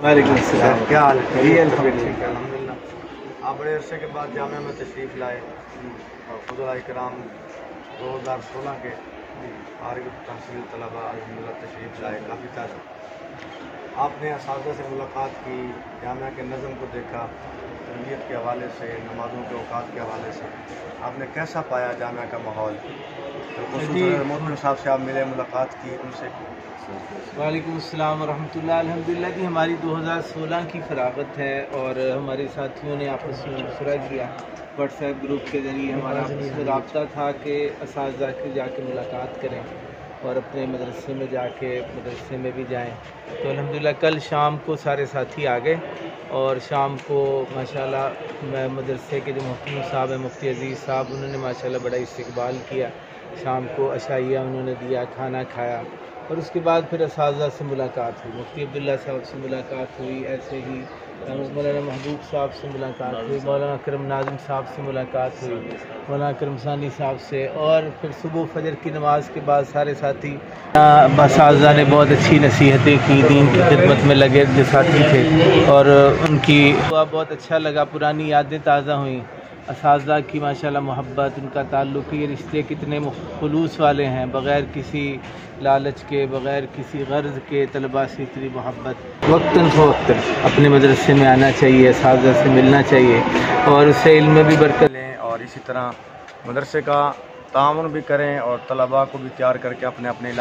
وعلیکم السلام، کیا حال ہے؟ جی الحمدللہ۔ الحمدللہ۔ آپ بڑے عرصے کے بعد جامعہ میں تشریف لائے اور فضلاء کرام 2016 کے فارغ التحصیل طلباء الحمدللہ تشریف لائے، کافی تازہ۔ آپ نے اساتذہ سے ملاقات کی، جامعہ کے نظم کو دیکھا، تربیت کے حوالے سے، نمازوں کے اوقات کے حوالے سے آپ نے کیسا پایا جامعہ کا ماحول؟ خصوصاً محترم صاحب سے آپ ملے، ملاقات کی ان سے؟ وعلیکم السلام ورحمۃ اللہ۔ الحمدللہ جی، ہماری 2016 کی فراغت ہے اور ہمارے ساتھیوں نے آپس میں مشورہ کیا، واٹس ایپ گروپ کے ذریعے ہمارا آپس میں رابطہ تھا کہ اساتذہ کی جا کے ملاقات کریں اور اپنے مدرسے میں جا کے مدرسے میں بھی جائیں۔ تو الحمدللہ کل شام کو سارے ساتھی آ گئے اور شام کو ماشاءاللہ مدرسے کے جو مفتی صاحب ہیں، مفتی عزیز صاحب، انہوں نے ماشاءاللہ بڑا استقبال کیا۔ شام کو عشائیہ انہوں نے دیا، کھانا کھایا اور اس کے بعد پھر اساتذہ سے ملاقات ہوئی، مفتی عبداللہ صاحب سے ملاقات ہوئی، ایسے ہی مولانا محبوب صاحب سے ملاقات ہوئی، مولانا کرم ناظم صاحب سے ملاقات ہوئی، مولانا کرم ثانی صاحب سے، اور پھر صبح فجر کی نماز کے بعد سارے ساتھی اساتذہ نے بہت اچھی نصیحتیں کی، دین کی خدمت میں لگے جو ساتھی تھے، اور ان کی بہت اچھا لگا، پرانی یادیں تازہ ہوئیں۔ اساتذہ کی ماشاءاللہ محبت، ان کا تعلق، یہ رشتے کتنے خلوص والے ہیں، بغیر کسی لالچ کے، بغیر کسی غرض کے طلباء سے اتنی محبت۔ وقتاً فوقتاً اپنے مدرسے میں آنا چاہیے، اساتذہ سے ملنا چاہیے اور اس سے علم میں بھی برکت لیں، اور اسی طرح مدرسے کا تعاون بھی کریں اور طلباء کو بھی تیار کر کے اپنے اپنے